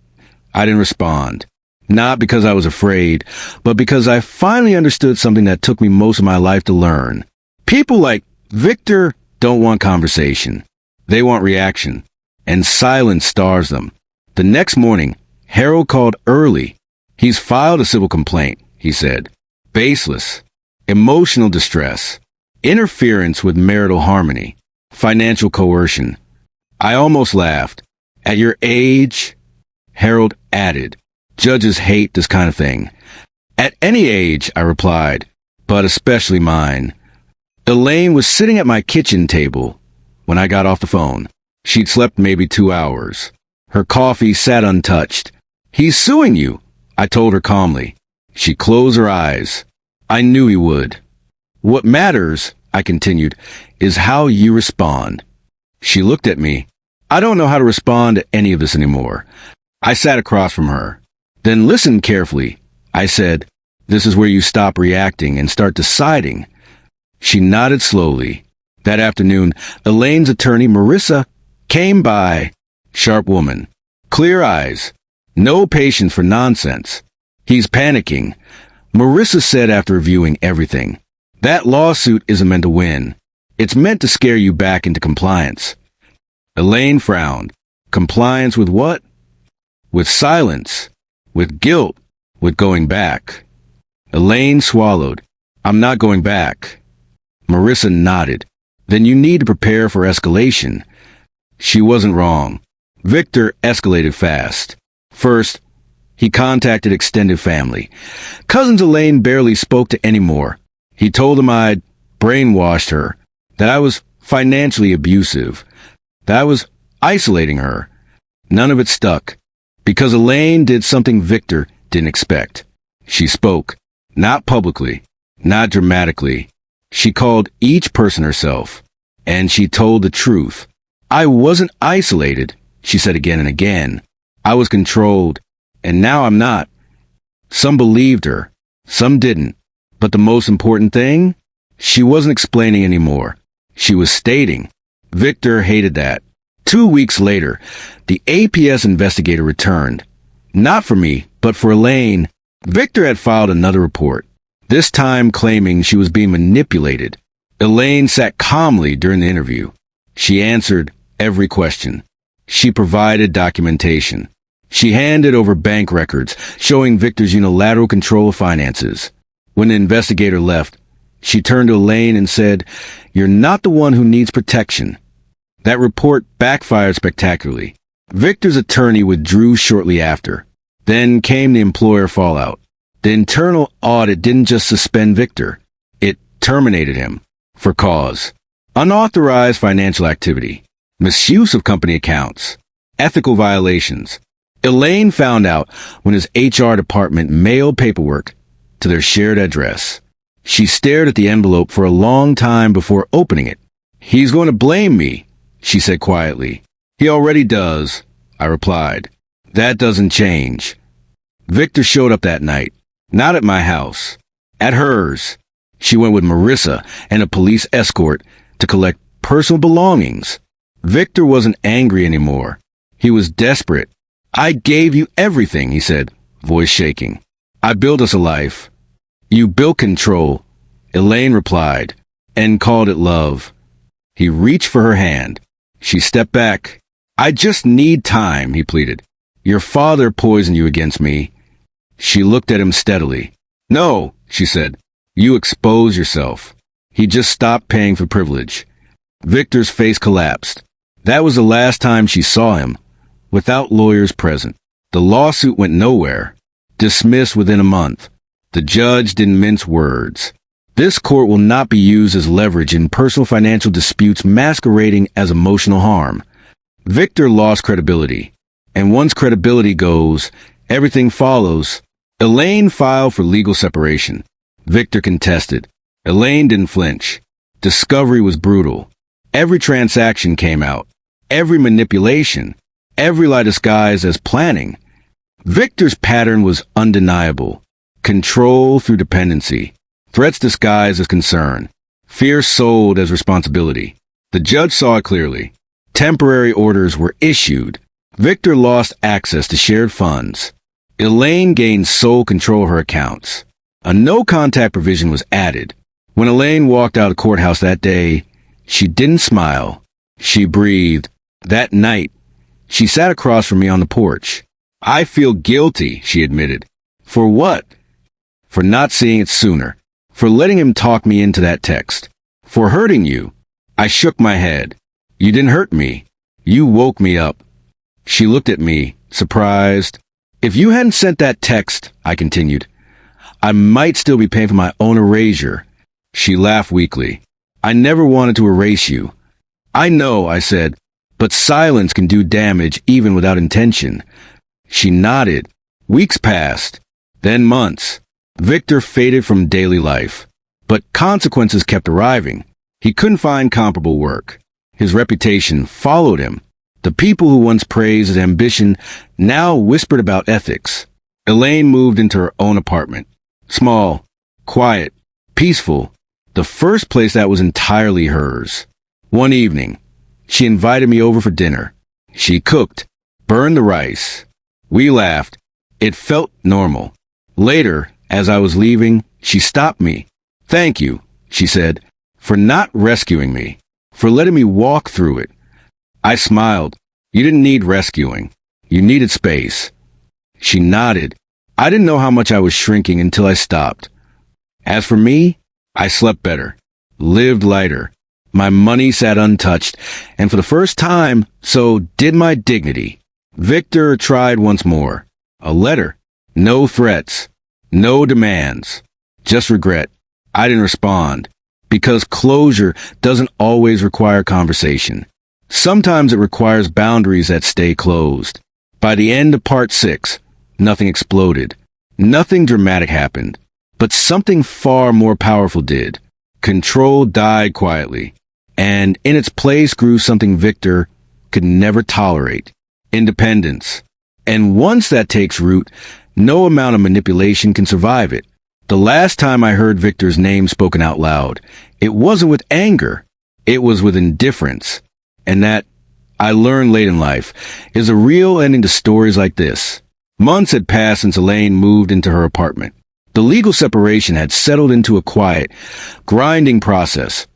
I didn't respond. Not because I was afraid, but because I finally understood something that took me most of my life to learn. People like Victor don't want conversation. They want reaction. And silence stars them. The next morning, Harold called early. He's filed a civil complaint, he said. Baseless. Emotional distress. Interference with marital harmony. Financial coercion. I almost laughed. At your age, Harold added, judges hate this kind of thing. At any age, I replied, but especially mine. Elaine was sitting at my kitchen table when I got off the phone. She'd slept maybe 2 hours. Her coffee sat untouched. He's suing you, I told her calmly. She closed her eyes. I knew he would. What matters, I continued, is how you respond. She looked at me. I don't know how to respond to any of this anymore. I sat across from her. Then listen carefully. I said, this is where you stop reacting and start deciding. She nodded slowly. That afternoon, Elaine's attorney, Marissa, came by. Sharp woman. Clear eyes. No patience for nonsense. He's panicking. Marissa said after reviewing everything. That lawsuit isn't meant to win. It's meant to scare you back into compliance. Elaine frowned. Compliance with what? With silence. With guilt. With going back. Elaine swallowed. I'm not going back. Marissa nodded. Then you need to prepare for escalation. She wasn't wrong. Victor escalated fast. First, he contacted extended family. Cousins Elaine barely spoke to anymore. He told them I'd brainwashed her, that I was financially abusive, that I was isolating her. None of it stuck, because Elaine did something Victor didn't expect. She spoke, not publicly, not dramatically. She called each person herself, and she told the truth. I wasn't isolated, she said again and again. I was controlled, and now I'm not. Some believed her, some didn't. But the most important thing? She wasn't explaining anymore. She was stating. Victor hated that. 2 weeks later, the APS investigator returned. Not for me, but for Elaine. Victor had filed another report, this time claiming she was being manipulated. Elaine sat calmly during the interview. She answered every question. She provided documentation. She handed over bank records showing Victor's unilateral control of finances. When the investigator left, she turned to Elaine and said, "You're not the one who needs protection." That report backfired spectacularly. Victor's attorney withdrew shortly after. Then came the employer fallout. The internal audit didn't just suspend Victor. It terminated him. For cause. Unauthorized financial activity. Misuse of company accounts. Ethical violations. Elaine found out when his HR department mailed paperwork to their shared address. She stared at the envelope for a long time before opening it. "He's going to blame me," she said quietly. "He already does," I replied. "That doesn't change." Victor showed up that night. Not at my house. At hers. She went with Marissa and a police escort to collect personal belongings. Victor wasn't angry anymore. He was desperate. "I gave you everything," he said, voice shaking. "I built us a life." "You built control," Elaine replied, and called it love. He reached for her hand. She stepped back. "I just need time," he pleaded. "Your father poisoned you against me." She looked at him steadily. "No," she said. "You expose yourself." He just stopped paying for privilege. Victor's face collapsed. That was the last time she saw him, without lawyers present. The lawsuit went nowhere. Dismissed within a month. The judge didn't mince words. This court will not be used as leverage in personal financial disputes masquerading as emotional harm. Victor lost credibility. And once credibility goes, everything follows. Elaine filed for legal separation. Victor contested. Elaine didn't flinch. Discovery was brutal. Every transaction came out. Every manipulation. Every lie disguised as planning. Victor's pattern was undeniable. Control through dependency. Threats disguised as concern. Fear sold as responsibility. The judge saw it clearly. Temporary orders were issued. Victor lost access to shared funds. Elaine gained sole control of her accounts. A no-contact provision was added. When Elaine walked out of the courthouse that day, she didn't smile. She breathed. That night, she sat across from me on the porch. "I feel guilty," she admitted. "For what?" "For not seeing it sooner. For letting him talk me into that text. For hurting you." I shook my head. "You didn't hurt me. You woke me up." She looked at me, surprised. "If you hadn't sent that text," I continued, "I might still be paying for my own erasure." She laughed weakly. "I never wanted to erase you." "I know," I said, "but silence can do damage even without intention." She nodded. Weeks passed. Then months. Victor faded from daily life. But consequences kept arriving. He couldn't find comparable work. His reputation followed him. The people who once praised his ambition now whispered about ethics. Elaine moved into her own apartment. Small, quiet, peaceful. The first place that was entirely hers. One evening, she invited me over for dinner. She cooked, burned the rice. We laughed. It felt normal. Later, as I was leaving, she stopped me. "Thank you," she said, "for not rescuing me, for letting me walk through it." I smiled. "You didn't need rescuing. You needed space." She nodded. I didn't know how much I was shrinking until I stopped. As for me, I slept better, lived lighter. My money sat untouched, and for the first time, so did my dignity. Victor tried once more. A letter. No threats. No demands. Just regret. I didn't respond. Because closure doesn't always require conversation. Sometimes it requires boundaries that stay closed. By the end of part 6, nothing exploded. Nothing dramatic happened. But something far more powerful did. Control died quietly. And in its place grew something Victor could never tolerate. Independence. And once that takes root, no amount of manipulation can survive it. The last time I heard Victor's name spoken out loud, it wasn't with anger. It was with indifference. And that I learned late in life, is a real ending to stories like this. Months had passed since Elaine moved into her apartment. The legal separation had settled into a quiet, grinding process.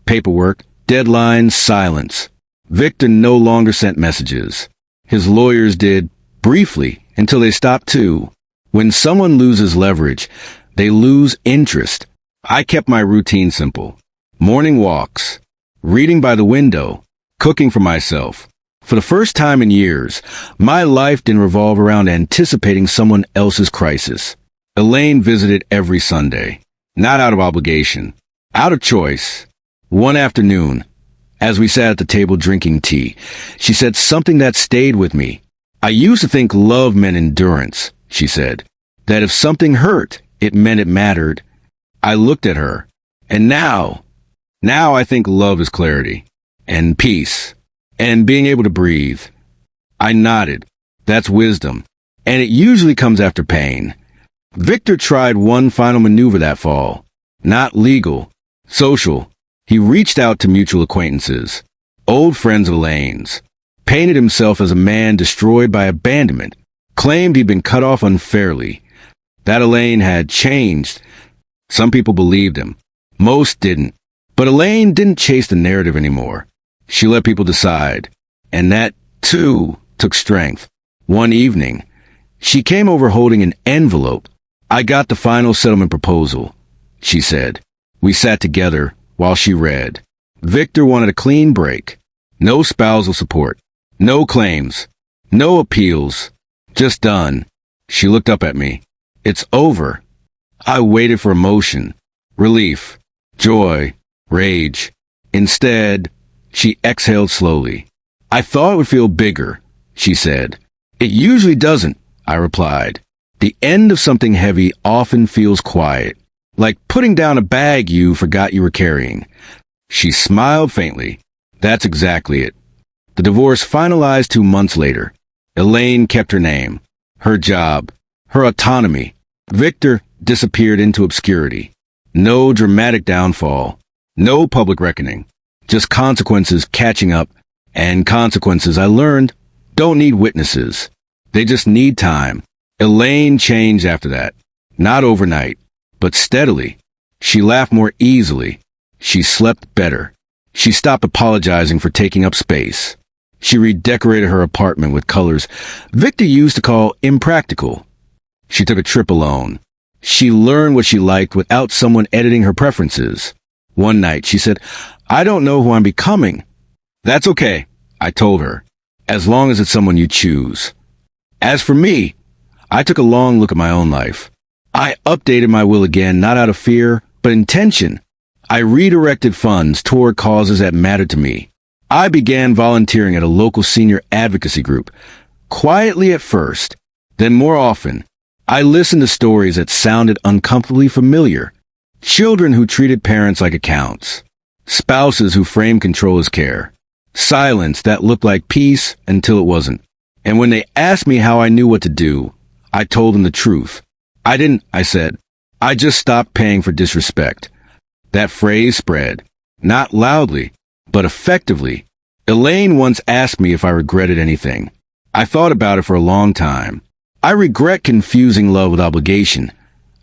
Paperwork, deadlines, silence. Victor no longer sent messages. His lawyers did, briefly, until they stopped too. When someone loses leverage, they lose interest. I kept my routine simple. Morning walks, reading by the window, cooking for myself. For the first time in years, my life didn't revolve around anticipating someone else's crisis. Elaine visited every Sunday, not out of obligation, out of choice. One afternoon, as we sat at the table drinking tea, she said something that stayed with me. I used to think love meant endurance, she said, that if something hurt, it meant it mattered. I looked at her, and now I think love is clarity, and peace, and being able to breathe. I nodded. That's wisdom, and it usually comes after pain. Victor tried one final maneuver that fall. Not legal, social. He reached out to mutual acquaintances, old friends of Elaine's, painted himself as a man destroyed by abandonment, claimed he'd been cut off unfairly, that Elaine had changed. Some people believed him. Most didn't. But Elaine didn't chase the narrative anymore. She let people decide. And that, too, took strength. One evening, she came over holding an envelope. I got the final settlement proposal, she said. We sat together while she read. Victor wanted a clean break. No spousal support. No claims. No appeals. Just done. She looked up at me. It's over. I waited for emotion, relief, joy, rage. Instead, she exhaled slowly. I thought it would feel bigger, she said. It usually doesn't, I replied. The end of something heavy often feels quiet, like putting down a bag you forgot you were carrying. She smiled faintly. That's exactly it. The divorce finalized 2 months later. Elaine kept her name, her job, her autonomy. Victor disappeared into obscurity. No dramatic downfall. No public reckoning. Just consequences catching up. And consequences, I learned, don't need witnesses. They just need time. Elaine changed after that. Not overnight, but steadily. She laughed more easily. She slept better. She stopped apologizing for taking up space. She redecorated her apartment with colors Victor used to call impractical. She took a trip alone. She learned what she liked without someone editing her preferences. One night, she said, I don't know who I'm becoming. That's okay, I told her, as long as it's someone you choose. As for me, I took a long look at my own life. I updated my will again, not out of fear, but intention. I redirected funds toward causes that mattered to me. I began volunteering at a local senior advocacy group, quietly at first, then more often. I listened to stories that sounded uncomfortably familiar. Children who treated parents like accounts. Spouses who framed control as care. Silence that looked like peace until it wasn't. And when they asked me how I knew what to do, I told them the truth. I didn't, I said. I just stopped paying for disrespect. That phrase spread. Not loudly, but effectively. Elaine once asked me if I regretted anything. I thought about it for a long time. I regret confusing love with obligation,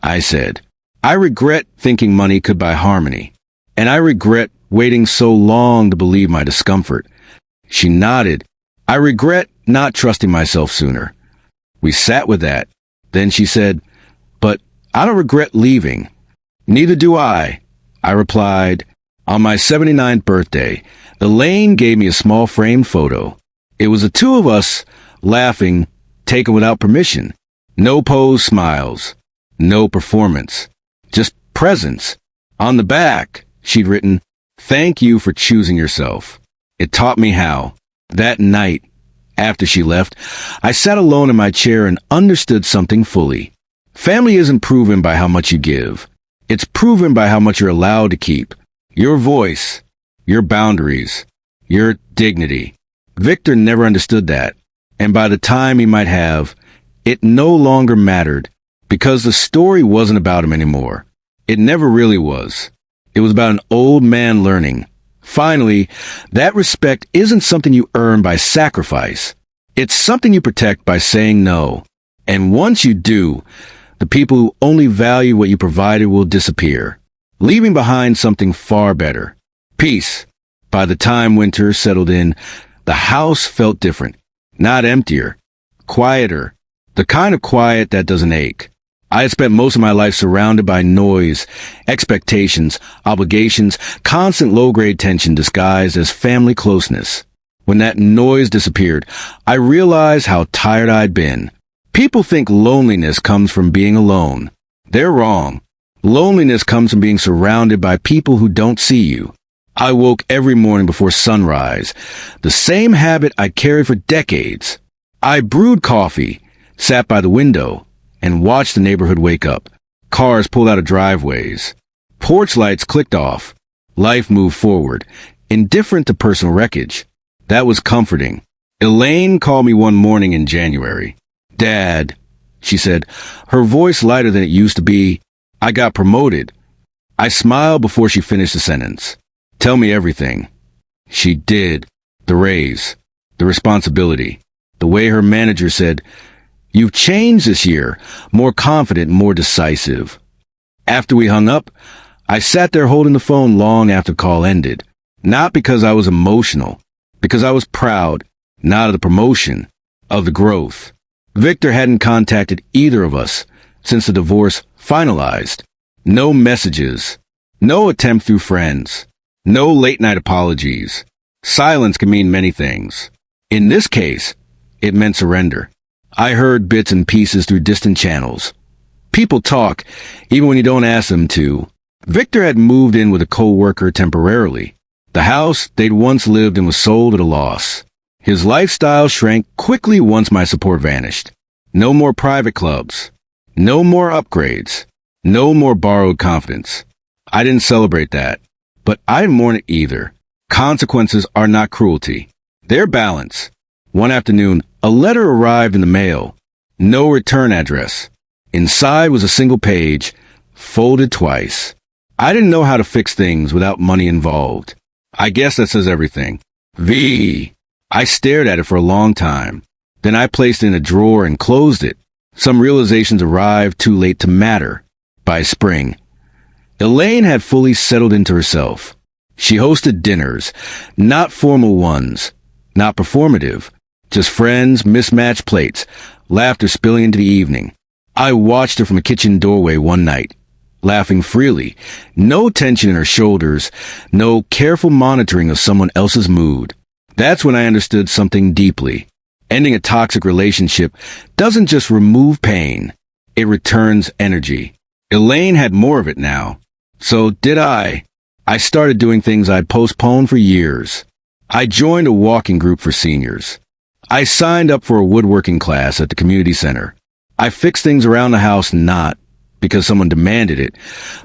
I said. I regret thinking money could buy harmony. And I regret waiting so long to believe my discomfort. She nodded. I regret not trusting myself sooner. We sat with that. Then she said, but I don't regret leaving. Neither do I replied. On my 79th birthday, Elaine gave me a small framed photo. It was the two of us laughing, taken without permission. No posed smiles. No performance. Just presence. On the back, she'd written, "Thank you for choosing yourself." It taught me how. That night, after she left, I sat alone in my chair and understood something fully. Family isn't proven by how much you give. It's proven by how much you're allowed to keep. Your voice, your boundaries, your dignity. Victor never understood that. And by the time he might have, it no longer mattered because the story wasn't about him anymore. It never really was. It was about an old man learning, Finally, that respect isn't something you earn by sacrifice. It's something you protect by saying no. And once you do, the people who only value what you provided will disappear, leaving behind something far better. Peace. By the time winter settled in, the house felt different. Not emptier. Quieter. The kind of quiet that doesn't ache. I had spent most of my life surrounded by noise, expectations, obligations, constant low-grade tension disguised as family closeness. When that noise disappeared, I realized how tired I'd been. People think loneliness comes from being alone. They're wrong. Loneliness comes from being surrounded by people who don't see you. I woke every morning before sunrise, the same habit I carried for decades. I brewed coffee, sat by the window, and watched the neighborhood wake up. Cars pulled out of driveways. Porch lights clicked off. Life moved forward, indifferent to personal wreckage. That was comforting. Elaine called me one morning in January. "Dad," she said, her voice lighter than it used to be, "I got promoted." I smiled before she finished the sentence. "Tell me everything." She did. The raise. The responsibility. The way her manager said, "You've changed this year, more confident, more decisive." After we hung up, I sat there holding the phone long after the call ended. Not because I was emotional, because I was proud, not of the promotion, of the growth. Victor hadn't contacted either of us since the divorce finalized. No messages, no attempt through friends, no late-night apologies. Silence can mean many things. In this case, it meant surrender. I heard bits and pieces through distant channels. People talk, even when you don't ask them to. Victor had moved in with a co-worker temporarily. The house they'd once lived in was sold at a loss. His lifestyle shrank quickly once my support vanished. No more private clubs. No more upgrades. No more borrowed confidence. I didn't celebrate that. But I didn't mourn it either. Consequences are not cruelty. They're balance. One afternoon, a letter arrived in the mail. No return address. Inside was a single page, folded twice. I didn't know how to fix things without money involved. I guess that says everything. V. I stared at it for a long time. Then I placed it in a drawer and closed it. Some realizations arrived too late to matter. By spring, Elaine had fully settled into herself. She hosted dinners, not formal ones, not performative, just friends, mismatched plates, laughter spilling into the evening. I watched her from a kitchen doorway one night, laughing freely, no tension in her shoulders, no careful monitoring of someone else's mood. That's when I understood something deeply. Ending a toxic relationship doesn't just remove pain, it returns energy. Elaine had more of it now. So did I. I started doing things I'd postponed for years. I joined a walking group for seniors. I signed up for a woodworking class at the community center. I fixed things around the house not because someone demanded it,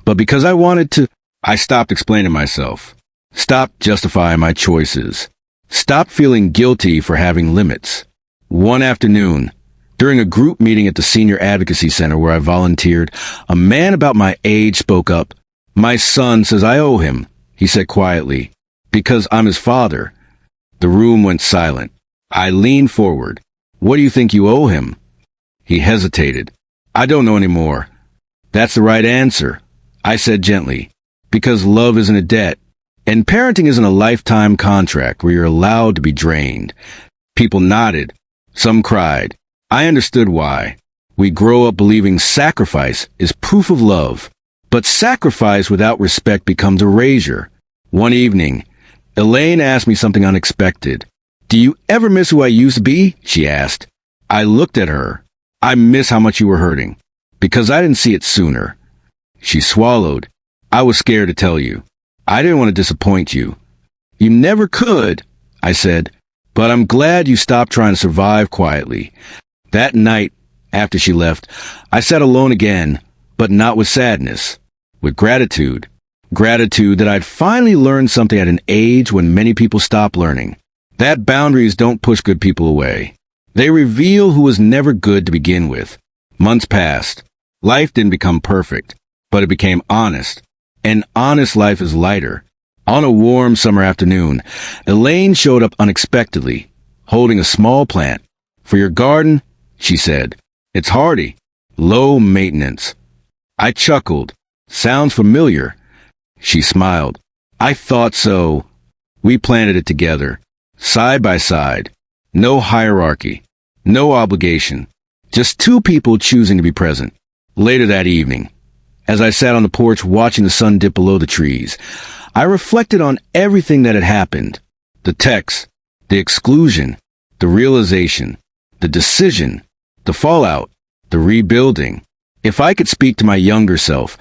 but because I wanted to. I stopped explaining myself. Stopped justifying my choices. Stopped feeling guilty for having limits. One afternoon, during a group meeting at the Senior Advocacy Center where I volunteered, a man about my age spoke up. "My son says I owe him," he said quietly, "because I'm his father." The room went silent. I leaned forward. "What do you think you owe him?" He hesitated. "I don't know anymore." "That's the right answer," I said gently, "because love isn't a debt, and parenting isn't a lifetime contract where you're allowed to be drained." People nodded. Some cried. I understood why. We grow up believing sacrifice is proof of love, but sacrifice without respect becomes erasure. One evening, Elaine asked me something unexpected. "Do you ever miss who I used to be?" she asked. I looked at her. "I miss how much you were hurting, because I didn't see it sooner." She swallowed. "I was scared to tell you. I didn't want to disappoint you." "You never could," I said, "but I'm glad you stopped trying to survive quietly." That night, after she left, I sat alone again, but not with sadness, with gratitude. Gratitude that I'd finally learned something at an age when many people stop learning. That boundaries don't push good people away. They reveal who was never good to begin with. Months passed. Life didn't become perfect, but it became honest. An honest life is lighter. On a warm summer afternoon, Elaine showed up unexpectedly, holding a small plant. "For your garden," she said. "It's hardy, low maintenance." I chuckled. "Sounds familiar." She smiled. "I thought so." We planted it together, side by side. No hierarchy, no obligation. Just two people choosing to be present. Later that evening, as I sat on the porch watching the sun dip below the trees, I reflected on everything that had happened. The text, the exclusion, the realization, the decision, the fallout, the rebuilding. If I could speak to my younger self,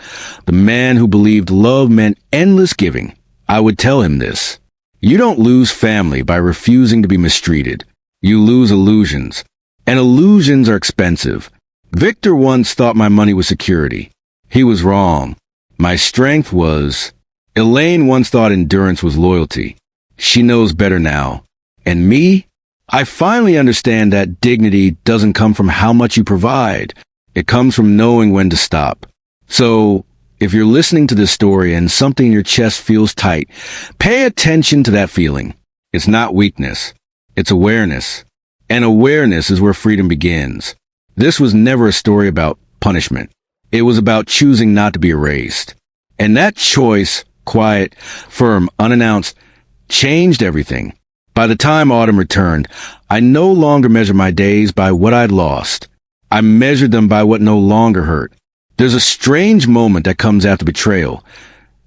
the man who believed love meant endless giving, I would tell him this. You don't lose family by refusing to be mistreated. You lose illusions. And illusions are expensive. Victor once thought my money was security. He was wrong. My strength was... Elaine once thought endurance was loyalty. She knows better now. And me? I finally understand that dignity doesn't come from how much you provide. It comes from knowing when to stop. So, if you're listening to this story and something in your chest feels tight, pay attention to that feeling. It's not weakness. It's awareness. And awareness is where freedom begins. This was never a story about punishment. It was about choosing not to be erased. And that choice, quiet, firm, unannounced, changed everything. By the time autumn returned, I no longer measured my days by what I'd lost. I measured them by what no longer hurt. There's a strange moment that comes after betrayal.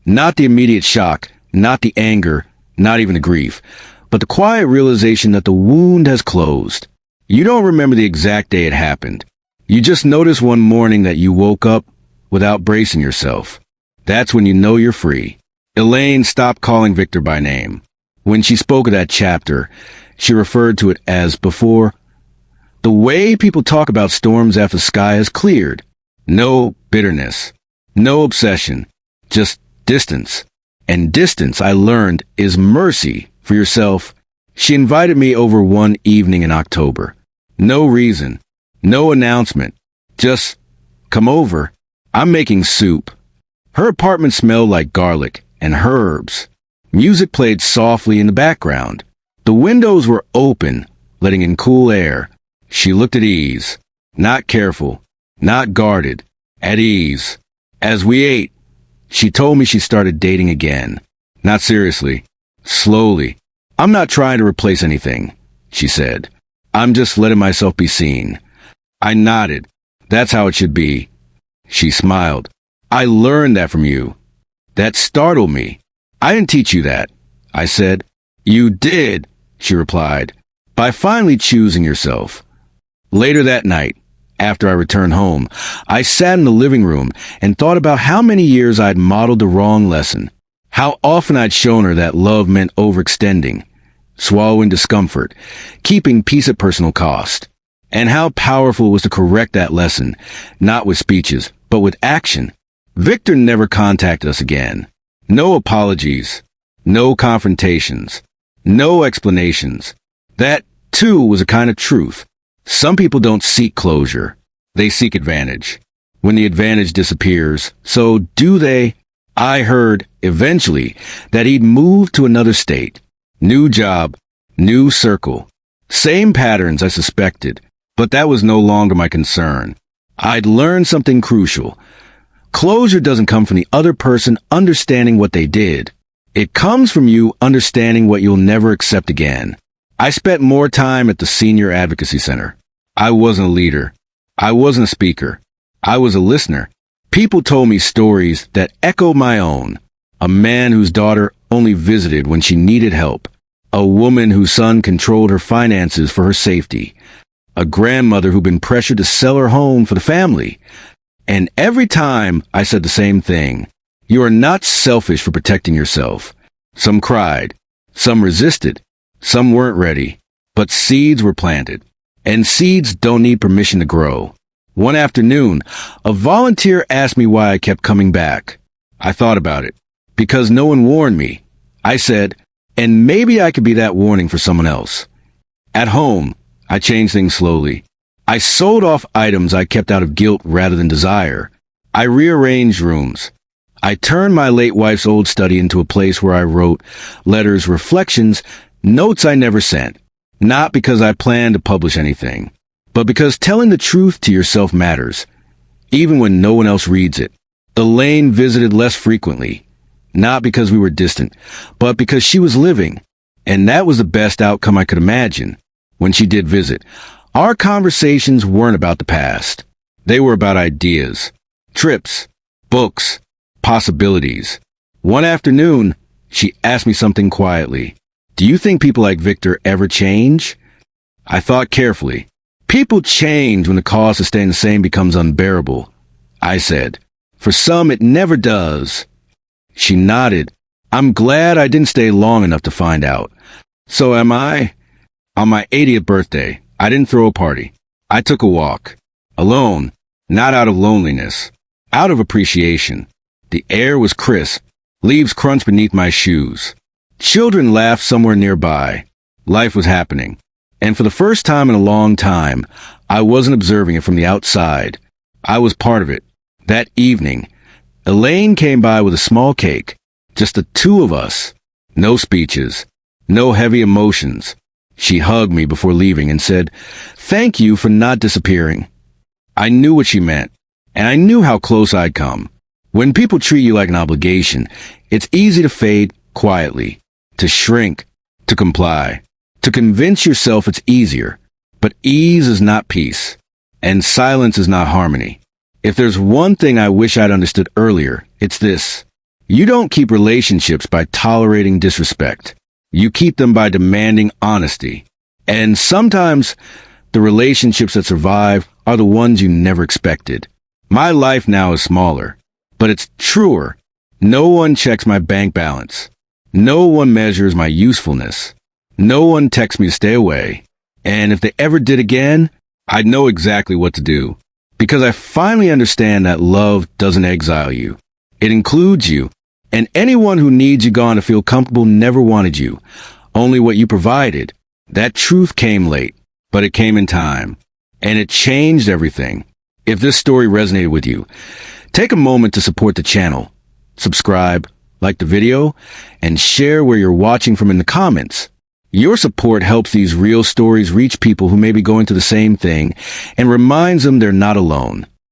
Not the immediate shock, not the anger, not even the grief, but the quiet realization that the wound has closed. You don't remember the exact day it happened. You just notice one morning that you woke up without bracing yourself. That's when you know you're free. Elaine stopped calling Victor by name. When she spoke of that chapter, she referred to it as before. The way people talk about storms after the sky has cleared. No bitterness. No obsession. Just distance. And distance, I learned, is mercy for yourself. She invited me over one evening in October. No reason. No announcement. Just, come over. I'm making soup. Her apartment smelled like garlic and herbs. Music played softly in the background. The windows were open, letting in cool air. She looked at ease. Not careful. Not guarded. At ease. As we ate, she told me she started dating again. Not seriously. Slowly. "I'm not trying to replace anything," she said. "I'm just letting myself be seen." I nodded. "That's how it should be." She smiled. "I learned that from you." That startled me. "I didn't teach you that," I said. "You did," she replied, "by finally choosing yourself." Later that night, after I returned home, I sat in the living room and thought about how many years I'd modeled the wrong lesson, how often I'd shown her that love meant overextending, swallowing discomfort, keeping peace at personal cost, and how powerful it was to correct that lesson, not with speeches, but with action. Victor never contacted us again. No apologies, no confrontations, no explanations. That, too, was a kind of truth. Some people don't seek closure. They seek advantage. When the advantage disappears, so do they. I heard, eventually, that he'd moved to another state. New job, new circle. Same patterns, I suspected, but that was no longer my concern. I'd learned something crucial. Closure doesn't come from the other person understanding what they did. It comes from you understanding what you'll never accept again. I spent more time at the Senior Advocacy Center. I wasn't a leader. I wasn't a speaker. I was a listener. People told me stories that echoed my own. A man whose daughter only visited when she needed help. A woman whose son controlled her finances for her safety. A grandmother who'd been pressured to sell her home for the family. And every time I said the same thing. You are not selfish for protecting yourself. Some cried. Some resisted. Some weren't ready. But seeds were planted. And seeds don't need permission to grow. One afternoon, a volunteer asked me why I kept coming back. I thought about it. Because no one warned me. I said, and maybe I could be that warning for someone else. At home, I changed things slowly. I sold off items I kept out of guilt rather than desire. I rearranged rooms. I turned my late wife's old study into a place where I wrote letters, reflections, notes I never sent. Not because I planned to publish anything, but because telling the truth to yourself matters, even when no one else reads it. Elaine visited less frequently, not because we were distant, but because she was living, and that was the best outcome I could imagine. When she did visit, our conversations weren't about the past. They were about ideas, trips, books, possibilities. One afternoon, she asked me something quietly. Do you think people like Victor ever change? I thought carefully. People change when the cost of staying the same becomes unbearable, I said. For some, it never does. She nodded. I'm glad I didn't stay long enough to find out. So am I? On my 80th birthday, I didn't throw a party. I took a walk. Alone, not out of loneliness, out of appreciation. The air was crisp. Leaves crunched beneath my shoes. Children laughed somewhere nearby. Life was happening. And for the first time in a long time, I wasn't observing it from the outside. I was part of it. That evening, Elaine came by with a small cake. Just the two of us. No speeches. No heavy emotions. She hugged me before leaving and said, "Thank you for not disappearing." I knew what she meant, and I knew how close I'd come. When people treat you like an obligation, it's easy to fade quietly, to shrink, to comply, to convince yourself it's easier. But ease is not peace, and silence is not harmony. If there's one thing I wish I'd understood earlier, it's this. You don't keep relationships by tolerating disrespect. You keep them by demanding honesty. And sometimes, the relationships that survive are the ones you never expected. My life now is smaller, but it's truer. No one checks my bank balance. No one measures my usefulness. No one texts me to stay away. And if they ever did again, I'd know exactly what to do. Because I finally understand that love doesn't exile you. It includes you. And anyone who needs you gone to feel comfortable never wanted you. Only what you provided. That truth came late, but it came in time. And it changed everything. If this story resonated with you, take a moment to support the channel. Subscribe, like the video, and share where you're watching from in the comments. Your support helps these real stories reach people who may be going through the same thing and reminds them they're not alone.